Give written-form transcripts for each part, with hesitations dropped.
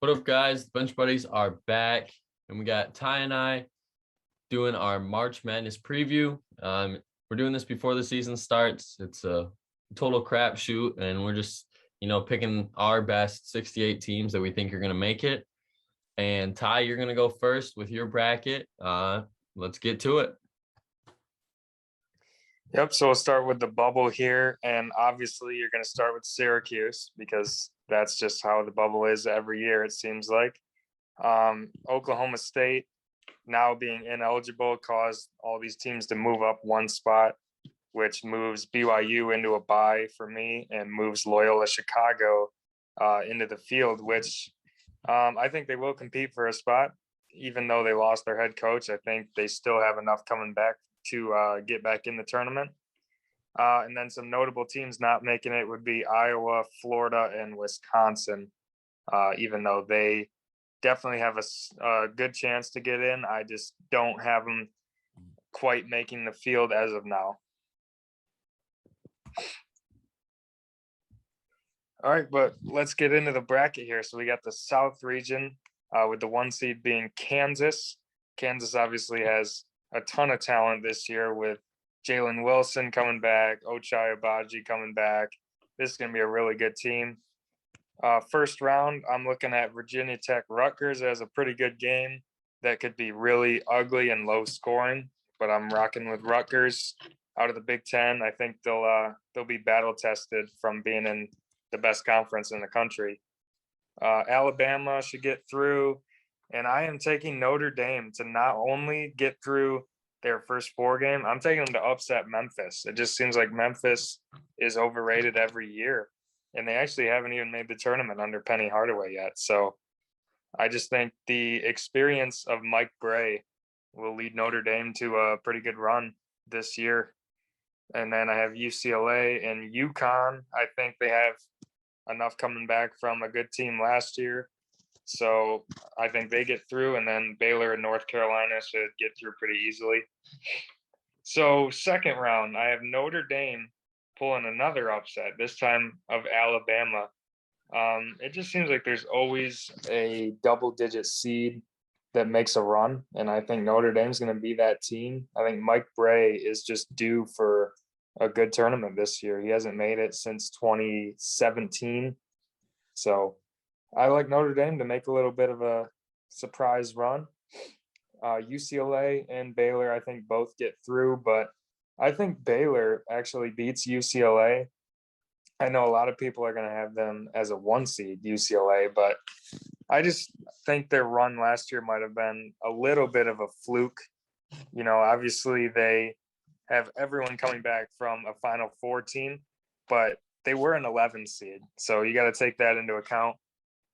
What up, guys? The Bench Buddies are back, and we got Ty and I doing our March Madness preview. We're doing this before the season starts. It's a total crapshoot, and we're just, picking our best 68 teams that we think are going to make it. And Ty, you're going to go first with your bracket. Let's get to it. Yep, so we'll start with the bubble here, and obviously you're going to start with Syracuse because that's just how the bubble is every year, it seems like. Oklahoma State now being ineligible caused all these teams to move up one spot, which moves BYU into a bye for me and moves Loyola Chicago into the field, which I think they will compete for a spot. Even though they lost their head coach, I think they still have enough coming back to get back in the tournament. And then some notable teams not making it would be Iowa, Florida, and Wisconsin, even though they definitely have a good chance to get in. I just don't have them quite making the field as of now. All right, but let's get into the bracket here. So we got the South region with the 1 seed being Kansas. Kansas obviously has a ton of talent this year with Jalen Wilson coming back, Ochai Agbaji coming back. This is going to be a really good team. First round, I'm looking at Virginia Tech Rutgers as a pretty good game that could be really ugly and low scoring, but I'm rocking with Rutgers out of the Big Ten. I think they'll be battle tested from being in the best conference in the country. Alabama should get through, and I am taking Notre Dame to not only get through their first 4 game, I'm taking them to upset Memphis. It just seems like Memphis is overrated every year, and they actually haven't even made the tournament under Penny Hardaway yet. So I just think the experience of Mike Brey will lead Notre Dame to a pretty good run this year. And then I have UCLA and UConn. I think they have enough coming back from a good team last year. So I think they get through, and then Baylor and North Carolina should get through pretty easily. So second round, I have Notre Dame pulling another upset, this time of Alabama. It just seems like there's always a double-digit seed that makes a run, and I think Notre Dame's going to be that team. I think Mike Brey is just due for a good tournament this year. He hasn't made it since 2017. So I like Notre Dame to make a little bit of a surprise run. UCLA and Baylor, I think both get through, but I think Baylor actually beats UCLA. I know a lot of people are going to have them as a 1 seed, UCLA, but I just think their run last year might have been a little bit of a fluke. Obviously they have everyone coming back from a Final Four team, but they were an 11 seed. So you got to take that into account.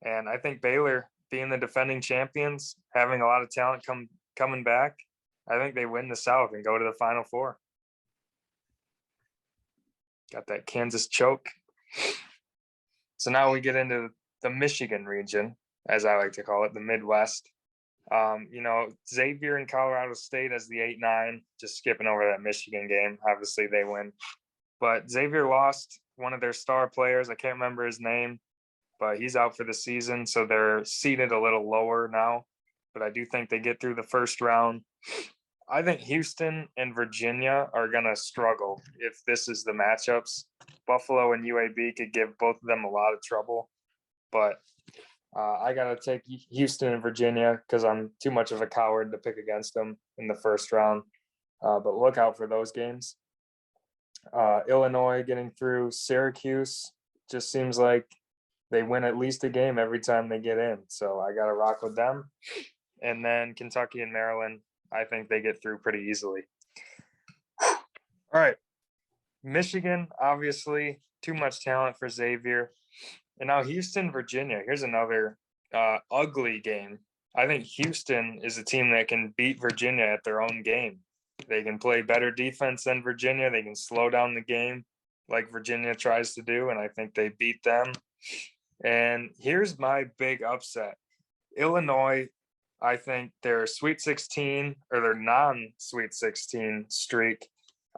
And I think Baylor, being the defending champions, having a lot of talent coming back, I think they win the South and go to the Final Four. Got that Kansas choke. So now we get into the Michigan region, as I like to call it, the Midwest. Xavier and Colorado State as the 8-9, just skipping over that Michigan game. Obviously they win. But Xavier lost one of their star players. I can't remember his name, but he's out for the season. So they're seated a little lower now. But I do think they get through the first round. I think Houston and Virginia are going to struggle if this is the matchups. Buffalo and UAB could give both of them a lot of trouble. But I got to take Houston and Virginia because I'm too much of a coward to pick against them in the first round. But look out for those games. Illinois getting through. Syracuse just seems like they win at least a game every time they get in. So I got to rock with them. And then Kentucky and Maryland, I think they get through pretty easily. All right. Michigan, obviously, too much talent for Xavier. And now Houston, Virginia. Here's another ugly game. I think Houston is a team that can beat Virginia at their own game. They can play better defense than Virginia. They can slow down the game like Virginia tries to do, and I think they beat them. And here's my big upset. Illinois, I think their Sweet 16 or their non-Sweet 16 streak,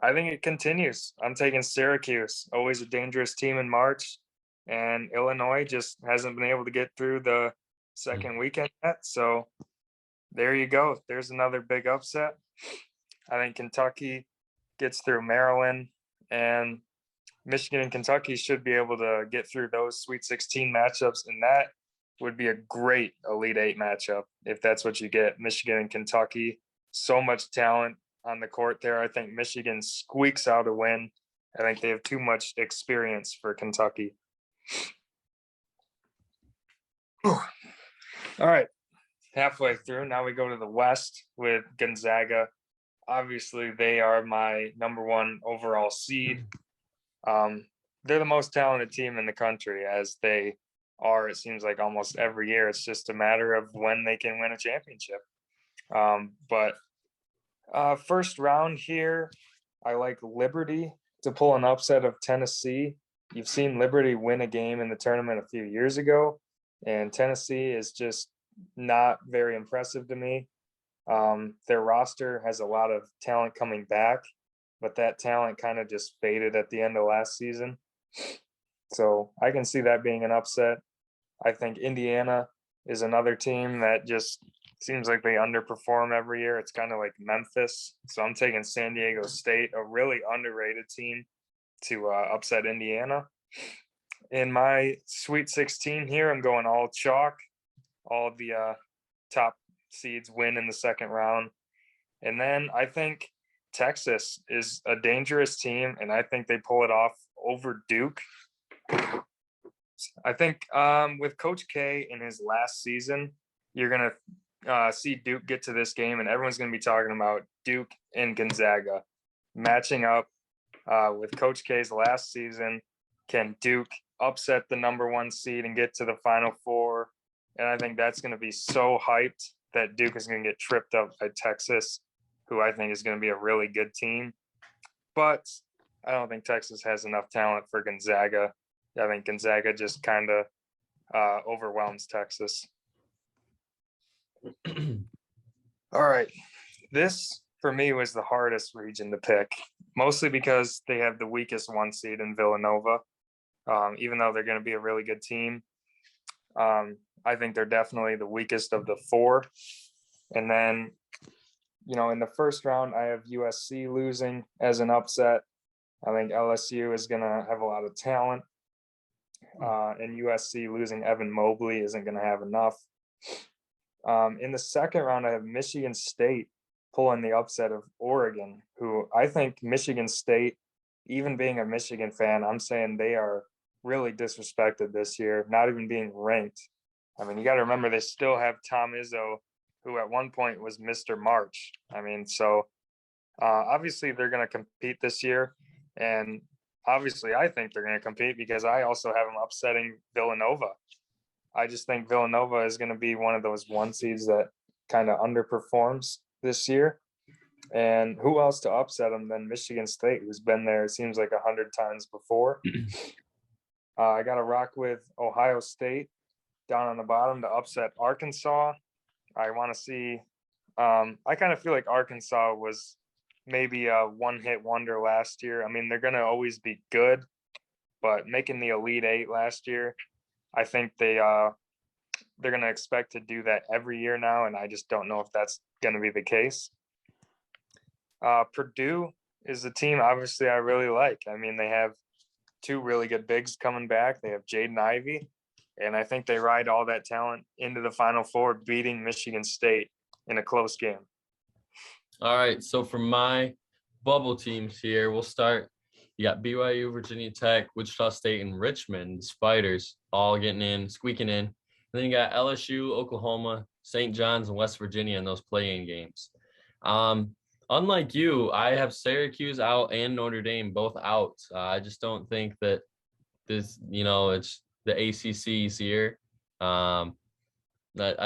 I think it continues. I'm taking Syracuse, always a dangerous team in March. And Illinois just hasn't been able to get through the second weekend yet. So there you go. There's another big upset. I think Kentucky gets through Maryland, and Michigan and Kentucky should be able to get through those Sweet 16 matchups, and that would be a great Elite Eight matchup if that's what you get. Michigan and Kentucky, so much talent on the court there. I think Michigan squeaks out a win. I think they have too much experience for Kentucky. All right, halfway through. Now we go to the West with Gonzaga. Obviously, they are my number one overall seed. They're the most talented team in the country, as they are, it seems like, almost every year. It's just a matter of when they can win a championship. But first round here, I like Liberty to pull an upset of Tennessee. You've seen Liberty win a game in the tournament a few years ago, and Tennessee is just not very impressive to me. Their roster has a lot of talent coming back, but that talent kind of just faded at the end of last season. So I can see that being an upset. I think Indiana is another team that just seems like they underperform every year. It's kind of like Memphis. So I'm taking San Diego State, a really underrated team, to upset Indiana. In my Sweet 16 here, I'm going all chalk. All of the top seeds win in the second round. And then I think Texas is a dangerous team, and I think they pull it off over Duke. I think with Coach K in his last season, you're going to see Duke get to this game, and everyone's going to be talking about Duke and Gonzaga matching up with Coach K's last season. Can Duke upset the number one seed and get to the Final Four? And I think that's going to be so hyped that Duke is going to get tripped up by Texas, who I think is going to be a really good team. But I don't think Texas has enough talent for Gonzaga. I think Gonzaga just kind of overwhelms Texas. All right. This, for me, was the hardest region to pick, mostly because they have the weakest one seed in Villanova. Even though they're going to be a really good team, I think they're definitely the weakest of the four. And then, in the first round, I have USC losing as an upset. I think LSU is going to have a lot of talent. And USC losing Evan Mobley isn't going to have enough. In the second round, I have Michigan State pulling the upset of Oregon, who I think Michigan State, even being a Michigan fan, I'm saying they are really disrespected this year, not even being ranked. I mean, you got to remember they still have Tom Izzo, who at one point was Mr. March. I mean, so obviously they're going to compete this year. And obviously I think they're going to compete because I also have them upsetting Villanova. I just think Villanova is going to be one of those one seeds that kind of underperforms this year. And who else to upset them than Michigan State, who's been there, it seems like 100 times before. I got to rock with Ohio State down on the bottom to upset Arkansas. I want to see I kind of feel like Arkansas was maybe a one-hit wonder last year. I mean, they're going to always be good, but making the Elite Eight last year, I think they're going to expect to do that every year now, and I just don't know if that's going to be the case. Purdue is a team, obviously, I really like. I mean, they have two really good bigs coming back. They have Jaden Ivey, and I think they ride all that talent into the Final Four, beating Michigan State in a close game. All right, so for my bubble teams here, we'll start. You got BYU, Virginia Tech, Wichita State, and Richmond Spiders all getting in, squeaking in. And then you got LSU, Oklahoma, St. John's, and West Virginia in those play-in games. Unlike you, I have Syracuse out and Notre Dame both out. I just don't think that this, it's the ACC's year. I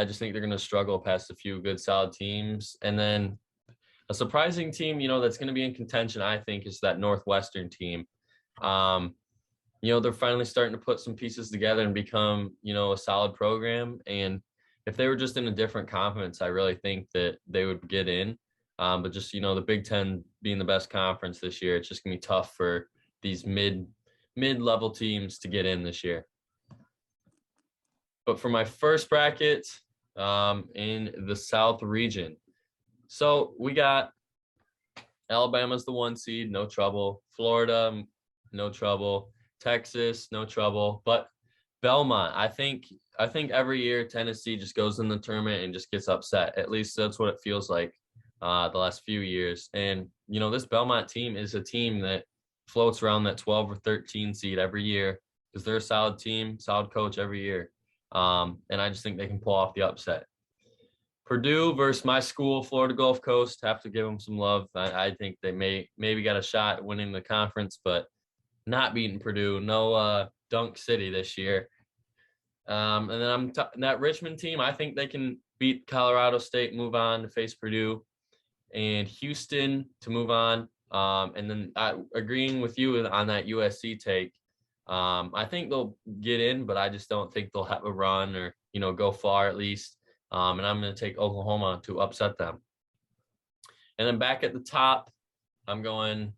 just think they're going to struggle past a few good, solid teams. And then a surprising team, that's going to be in contention, I think, is that Northwestern team. They're finally starting to put some pieces together and become, a solid program. And if they were just in a different conference, I really think that they would get in. But just, the Big Ten being the best conference this year, it's just going to be tough for these mid-level teams to get in this year. But for my first bracket in the South region, so we got Alabama's the 1 seed, no trouble. Florida, no trouble. Texas, no trouble. But Belmont, I think every year Tennessee just goes in the tournament and just gets upset. At least that's what it feels like the last few years. And this Belmont team is a team that floats around that 12 or 13 seed every year because they're a solid team, solid coach every year. And I just think they can pull off the upset. Purdue versus my school, Florida Gulf Coast. Have to give them some love. I think they maybe got a shot at winning the conference, but not beating Purdue. No Dunk City this year. And then that Richmond team. I think they can beat Colorado State, move on to face Purdue, and Houston to move on. And then agreeing with you on that USC take. I think they'll get in, but I just don't think they'll have a run or go far at least. And I'm going to take Oklahoma to upset them. And then back at the top, I'm going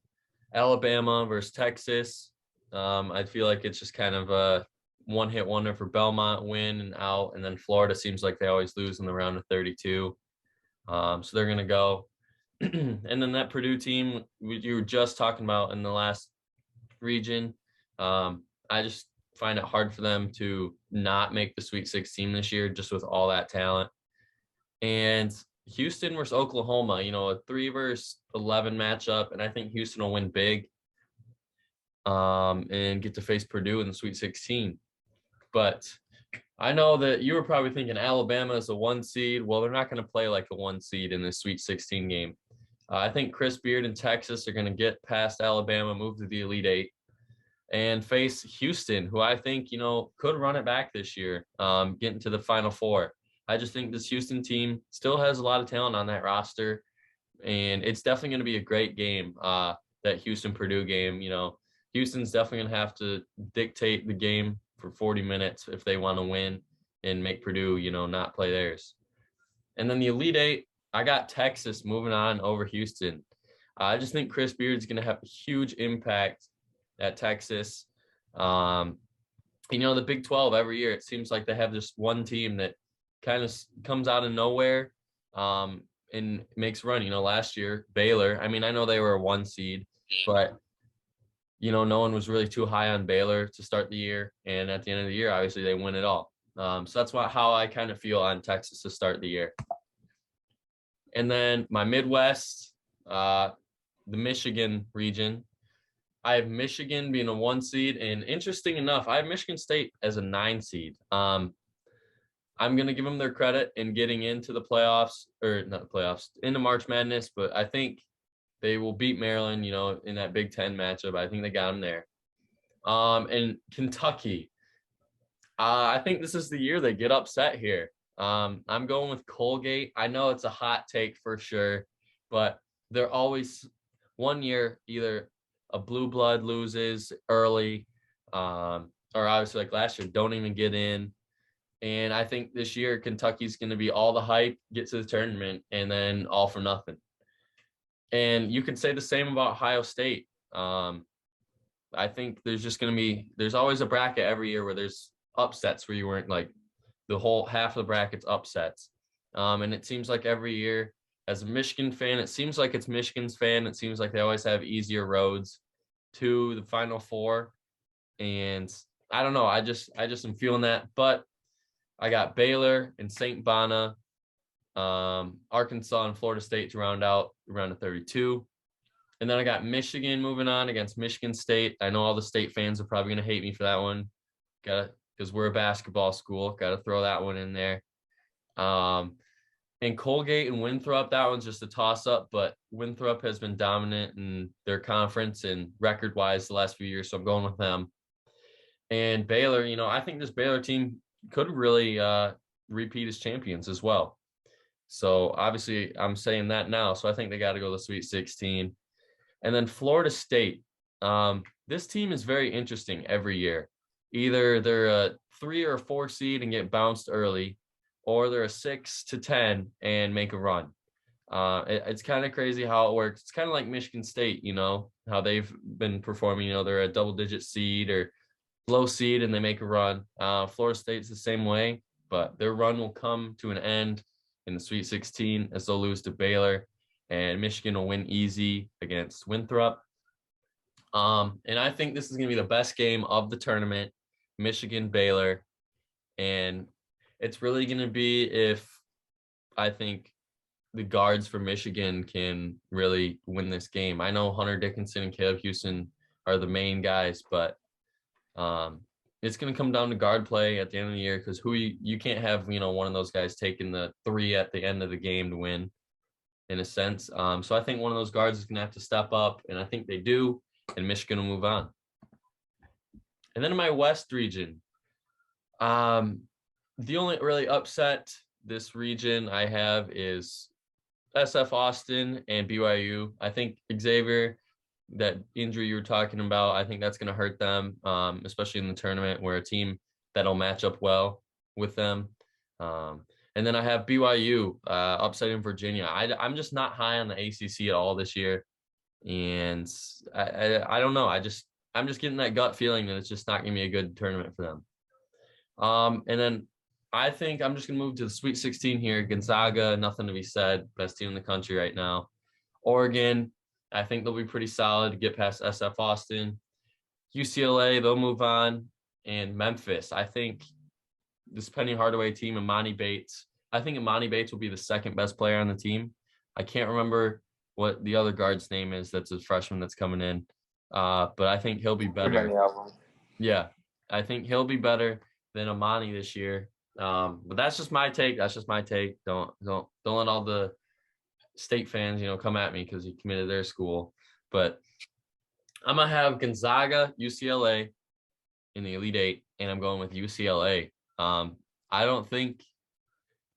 Alabama versus Texas. I feel like it's just kind of a one-hit wonder for Belmont, win and out. And then Florida seems like they always lose in the round of 32. So they're going to go. And then that Purdue team you were just talking about in the last region, I just find it hard for them to not make the Sweet 16 this year, just with all that talent. And Houston versus Oklahoma, a 3 versus 11 matchup, and I think Houston will win big and get to face Purdue in the Sweet 16. But I know that you were probably thinking Alabama is a 1 seed. Well, they're not going to play like a 1 seed in this Sweet 16 game. I think Chris Beard and Texas are going to get past Alabama, move to the Elite 8, and face Houston, who I think, could run it back this year, get into the Final Four. I just think this Houston team still has a lot of talent on that roster, and it's definitely going to be a great game, that Houston-Purdue game. Houston's definitely going to have to dictate the game for 40 minutes if they want to win and make Purdue, not play theirs. And then the Elite 8, I got Texas moving on over Houston. I just think Chris Beard's going to have a huge impact at Texas. The Big 12 every year, it seems like they have just one team that kind of comes out of nowhere and makes a run. Last year, Baylor, I know they were a 1 seed, but, no one was really too high on Baylor to start the year. And at the end of the year, obviously, they win it all. So that's how I kind of feel on Texas to start the year. And then my Midwest, the Michigan region, I have Michigan being a 1 seed, and interesting enough, I have Michigan State as a 9 seed. I'm going to give them their credit in getting into the playoffs, or not the playoffs, into March Madness, but I think they will beat Maryland, in that Big Ten matchup. I think they got them there. And Kentucky, I think this is the year they get upset here. I'm going with Colgate. I know it's a hot take for sure, but they're always one year either a blue blood loses early, or obviously like last year, don't even get in. And I think this year Kentucky's going to be all the hype, get to the tournament, and then all for nothing. And you could say the same about Ohio State. I think there's always a bracket every year where there's upsets where you weren't like the whole half of the bracket's upsets. And it seems like every year, as a Michigan fan, it seems like it's Michigan's fan. It seems like they always have easier roads to the Final Four. And I don't know. I just am feeling that. But I got Baylor and St. Bona, Arkansas and Florida State to round out the round of 32. And then I got Michigan moving on against Michigan State. I know all the State fans are probably going to hate me for that one. Because we're a basketball school. Got to throw that one in there. And Colgate and Winthrop, that one's just a toss-up, but Winthrop has been dominant in their conference and record-wise the last few years, so I'm going with them. And Baylor, I think this Baylor team could really repeat as champions as well. So obviously I'm saying that now, so I think they got to go to the Sweet 16. And then Florida State. This team is very interesting every year. Either they're a 3 or 4 seed and get bounced early, or they're a 6 to 10 and make a run. It's kind of crazy how it works. It's kind of like Michigan State, how they've been performing. They're a double-digit seed or low seed and they make a run. Florida State's the same way, but their run will come to an end in the Sweet 16 as they'll lose to Baylor, and Michigan will win easy against Winthrop. And I think this is going to be the best game of the tournament, Michigan Baylor, and it's really going to be if I think the guards for Michigan can really win this game. I know Hunter Dickinson and Caleb Houston are the main guys, but it's going to come down to guard play at the end of the year because you can't have one of those guys taking the three at the end of the game to win, in a sense. So I think one of those guards is going to have to step up, and I think they do, and Michigan will move on. And then in my West region, the only really upset this region I have is SF Austin and BYU. I think Xavier, that injury you were talking about, I think that's going to hurt them, especially in the tournament where a team that'll match up well with them. And then I have BYU upsetting Virginia. I'm just not high on the ACC at all this year. And I don't know. I'm just getting that gut feeling that it's just not going to be a good tournament for them. And then I think I'm just going to move to the Sweet 16 here. Gonzaga, nothing to be said. Best team in the country right now. Oregon, I think they'll be pretty solid to get past SF Austin. UCLA, they'll move on. And Memphis, I think this Penny Hardaway team, Imani Bates, I think Imani Bates will be the second best player on the team. I can't remember what the other guard's name is that's a freshman that's coming in. But I think he'll be better. Yeah, I think he'll be better than Imani this year. But that's just my take. Don't let all the State fans, come at me because he committed their school. But I'm gonna have Gonzaga, UCLA in the Elite Eight, and I'm going with UCLA. I don't think,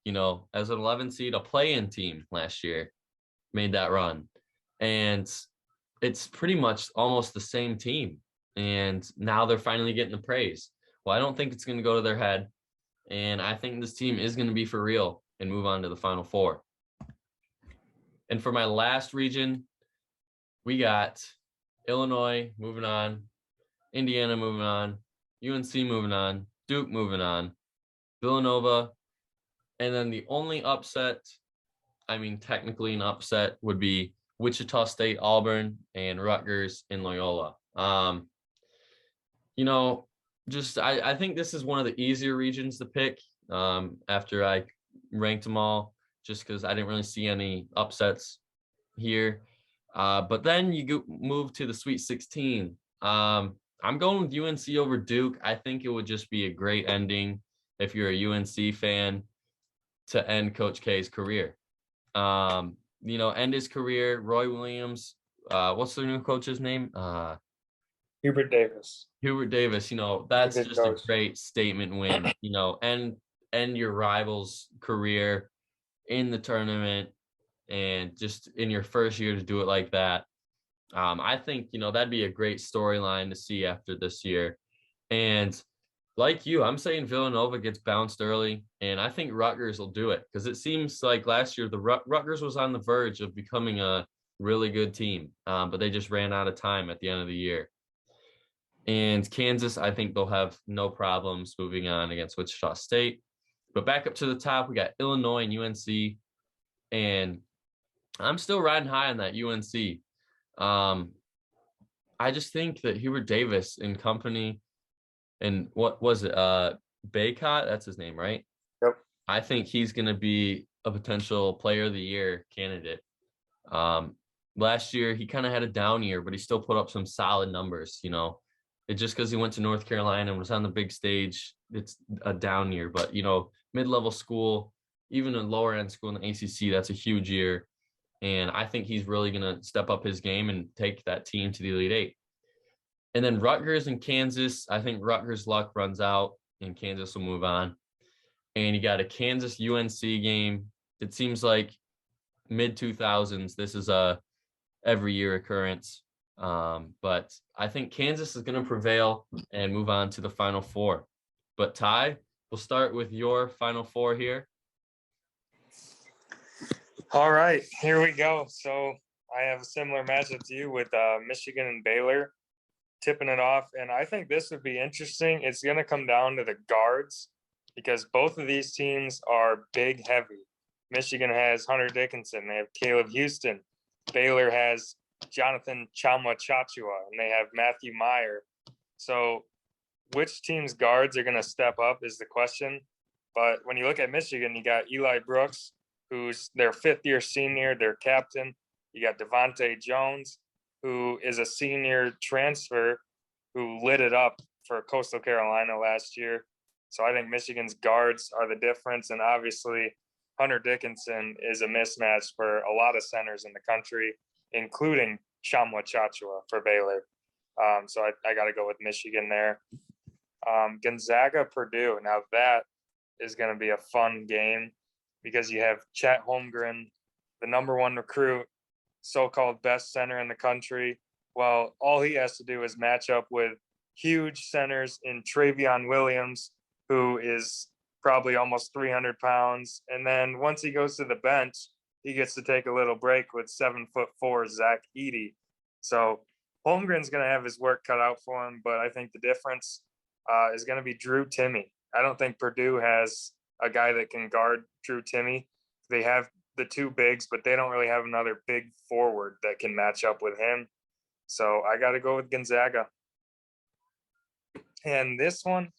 as an 11 seed, a play-in team last year made that run, and it's pretty much almost the same team. And now they're finally getting the praise. Well, I don't think it's going to go to their head. And I think this team is going to be for real and move on to the Final Four. And for my last region, we got Illinois moving on, Indiana moving on, UNC moving on, Duke moving on, Villanova. And then the only upset, technically an upset, would be Wichita State, Auburn, and Rutgers in Loyola. I think this is one of the easier regions to pick after I ranked them all, just because I didn't really see any upsets here. But then you move to the Sweet 16. I'm going with UNC over Duke. I think it would just be a great ending if you're a UNC fan to end Coach K's career. End his career. Roy Williams, what's the new coach's name? Hubert Davis. That's just a great statement win, end your rival's career in the tournament and just in your first year to do it like that. I think, that'd be a great storyline to see after this year. And like you, I'm saying Villanova gets bounced early, and I think Rutgers will do it because it seems like last year the Rutgers was on the verge of becoming a really good team, but they just ran out of time at the end of the year. And Kansas, I think they'll have no problems moving on against Wichita State. But back up to the top, we got Illinois and UNC. And I'm still riding high on that UNC. I just think that Hubert Davis and company, and what was it? Baycott, that's his name, right? Yep. I think he's going to be a potential player of the year candidate. Last year, he kind of had a down year, but he still put up some solid numbers, It's just because he went to North Carolina and was on the big stage, it's a down year. But, mid-level school, even a lower-end school in the ACC, that's a huge year. And I think he's really going to step up his game and take that team to the Elite Eight. And then Rutgers and Kansas, I think Rutgers' luck runs out and Kansas will move on. And you got a Kansas-UNC game. It seems like mid-2000s, this is a every-year occurrence. But I think Kansas is going to prevail and move on to the Final Four. But Ty, we'll start with your Final Four here. All right, here we go. So I have a similar matchup to you with Michigan and Baylor. tipping it off. And I think this would be interesting. It's going to come down to the guards because both of these teams are big, heavy. Michigan has Hunter Dickinson. They have Caleb Houston. Baylor has Jonathan Chama Chachua, and they have Matthew Meyer. So which team's guards are going to step up is the question. But when you look at Michigan, you got Eli Brooks, who's their fifth-year senior, their captain. You got Devontae Jones, who is a senior transfer who lit it up for Coastal Carolina last year. So I think Michigan's guards are the difference. And obviously, Hunter Dickinson is a mismatch for a lot of centers in the country, including Chamwa Chachua for Baylor. So I got to go with Michigan there. Gonzaga Purdue. Now that is going to be a fun game because you have Chet Holmgren, the number one recruit, so-called best center in the country. Well, all he has to do is match up with huge centers in Travion Williams, who is probably almost 300 pounds. And then once he goes to the bench, he gets to take a little break with 7'4" Zach Edey. So Holmgren's going to have his work cut out for him, but I think the difference is going to be Drew Timme. I don't think Purdue has a guy that can guard Drew Timme. They have the two bigs, but they don't really have another big forward that can match up with him. So I got to go with Gonzaga. And this one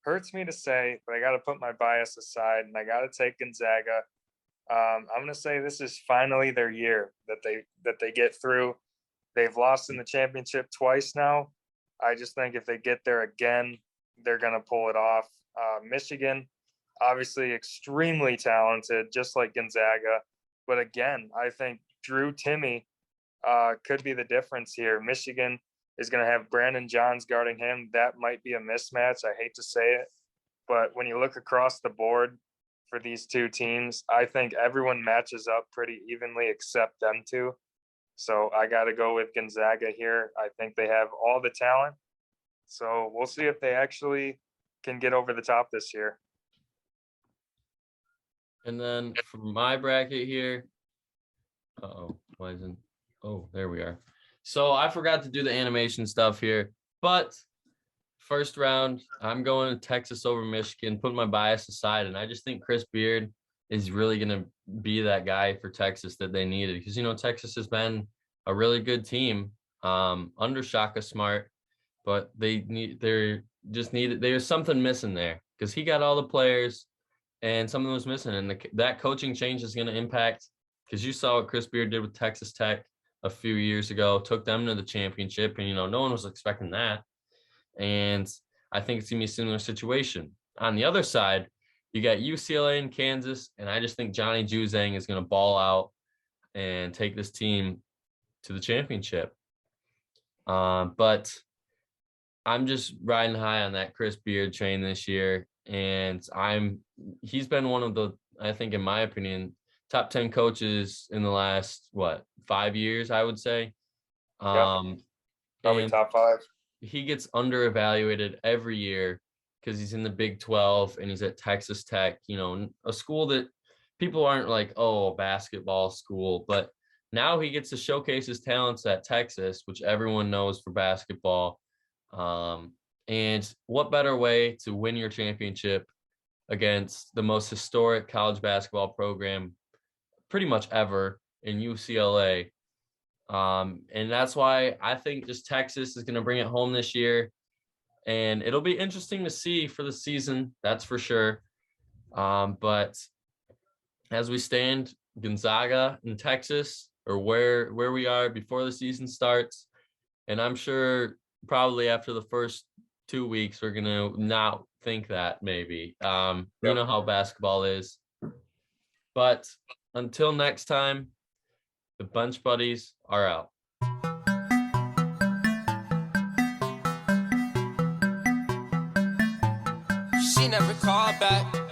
hurts me to say, but I got to put my bias aside and I got to take Gonzaga. I'm going to say this is finally their year that they get through. They've lost in the championship twice now. I just think if they get there again, they're going to pull it off. Michigan, obviously extremely talented, just like Gonzaga. But again, I think Drew Timme could be the difference here. Michigan is going to have Brandon Johns guarding him. That might be a mismatch. I hate to say it. But when you look across the board for these two teams, I think everyone matches up pretty evenly except them two. So I got to go with Gonzaga here. I think they have all the talent. So we'll see if they actually can get over the top this year. And then for my bracket here, there we are. So I forgot to do the animation stuff here, but first round, I'm going to Texas over Michigan, putting my bias aside, and I just think Chris Beard is really going to be that guy for Texas that they needed because, Texas has been a really good team under Shaka Smart, but there's something missing there because he got all the players and something was missing, and that coaching change is going to impact because you saw what Chris Beard did with Texas Tech a few years ago, took them to the championship, and no one was expecting that. And I think it's gonna be a similar situation. On the other side, you got UCLA and Kansas, and I just think Johnny Juzang is gonna ball out and take this team to the championship. But I'm just riding high on that Chris Beard train this year, and he's been one of the, I think in my opinion, top 10 coaches in the last 5 years, I would say. Probably and top 5. he gets under evaluated every year because he's in the Big 12 and he's at Texas Tech, a school that people aren't like, oh, a basketball school, but now he gets to showcase his talents at Texas, which everyone knows for basketball. And what better way to win your championship against the most historic college basketball program pretty much ever in UCLA. And that's why I think just Texas is going to bring it home this year. And it'll be interesting to see for the season, that's for sure. But as we stand, Gonzaga in Texas, or where we are before the season starts, and I'm sure probably after the first 2 weeks, we're going to not think that maybe. You know how basketball is. But until next time, the Bunch Buddies are out. She never called back.